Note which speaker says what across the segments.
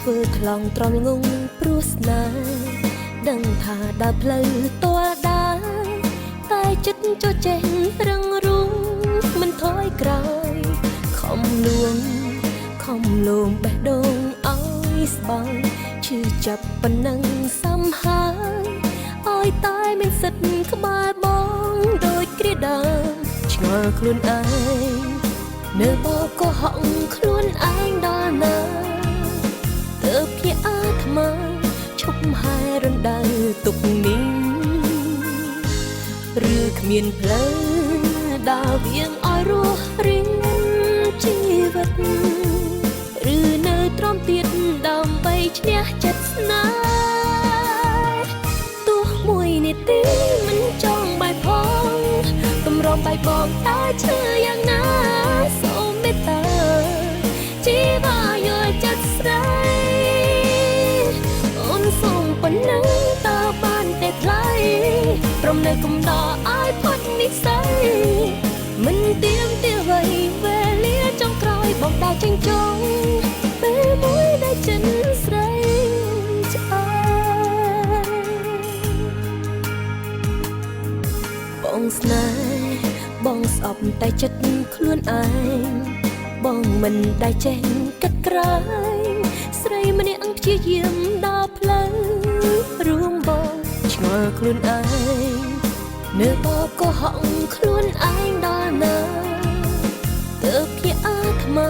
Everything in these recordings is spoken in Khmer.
Speaker 1: ធ្វើខ្លាំងត្រង់ងងព្រោះស្នេហ៍ដឹងថាដើរផ្លូវតលដែរតែចិត្តចូលចេះរឹងរូងមិនថយក្រោយខំលួងខំលោមបេះដូងឲ្យស្បើយឈឺចាប់ប៉ុណ្ណឹងសំហើយឲ្យតែមានសិទ្ធក្បែរបងដូចគ្រាដើមឆ្ងល់ខ្លួនឯងនៅបោកកុហកខ្លួនឯងដល់ណាទើបភ្ញាក់អាត្មាឈប់ហែរំដៅទុកនេះឬគ្មានផ្លូវដើរវៀងឲ្យរស់រៀងជីវិតឬនៅទ្រាំទៀតដើម្បីឈ្នះចិត្តស្នេហ៍ទោះមួយនាទីមិនចង់បែកផងតម្រង់បែកបងតែឈឺយ៉ាងណាសូមមេត្តាជីវ៉ាយល់ចិត្តស្រីអូនសូមប៉ុណ្ណឹងតើបានតែថ្លៃព្រមនៅកំដរឲ្យផុតនិស្ស័យមិនទៀមទាវ័យវេលាចុងក្រោយបងដើរចេញចុងពេលមួយដែលចិនស្រីឆ្អើបងស្នេហ៍បងស្អប់តែចិត្តខ្លួនឯងបងមិនដែលចេះគិតក្រែងស្រីម្នាក់ព្យាយាមដើរផ្លូវរួមបងឆ្ងល់ខ្លួនឯងនៅបោកកុហកខ្លួនឯងដល់ណាទើបភ្ញាក់អាត្មា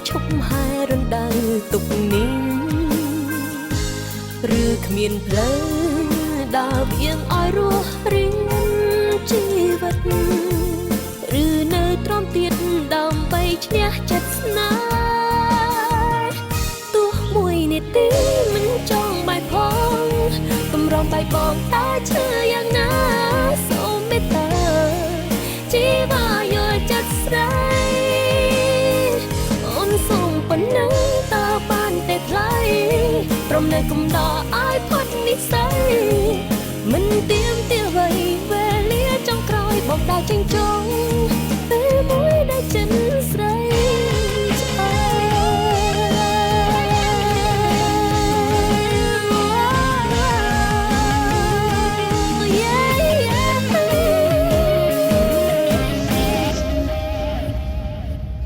Speaker 1: ឈប់ហែរំដៅទុកនេះឬគ្មានផ្លូវដើរវៀងឲ្យរស់រៀងជីវិតឬនៅទ្រាំទៀតដើម្បីឈ្នះចិត្តស្នេហ៍ទោះមួយនាទីមិនចង់បែកផងតម្រង់បែកបងតែឈឺយ៉ាងណាសូមមេត្តាជីវ៉ាយល់ចិត្តស្រីអូនសូមប៉ុណ្ណឹងតើបានតែថ្លៃព្រមនៅកំដរឲ្យផុតនិស្ស័យមិនទៀមទាវ័យវេលាចុងក្រោយបងដើរចេញចុងពេលមួយដែលចិនស្រីឆ្អើ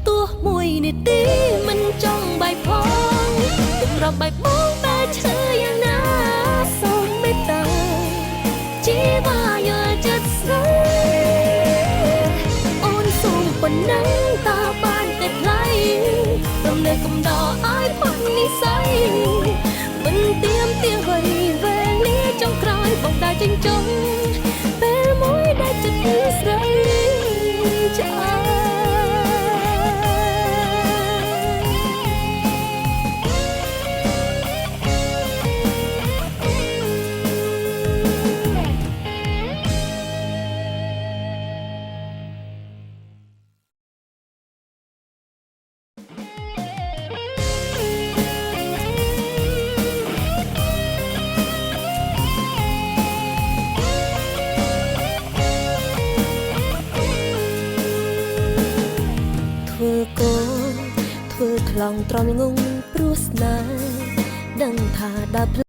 Speaker 1: ទោះមួយនាទីមិនចង់បែកផងតម្រង់បែកបងតែឈឺយ៉ាងណាសូមមេត្តាជីវ៉ាយល់ចិត្តស្រីអូនសូមប៉ុណ្ណឹងតើបានតែថ្លៃព្រមនៅកំដរឲ្យផុតនិស្ស័យមិនទៀមទាវ័យវេលាចុងក្រោយបងដើរចេញចុងពេលមួយដែលចិត្តស្រីឆ្អើធ្វើខ្លាំងត្រង់ងងព្រោះស្នេហ៍ដឹងថាដើរ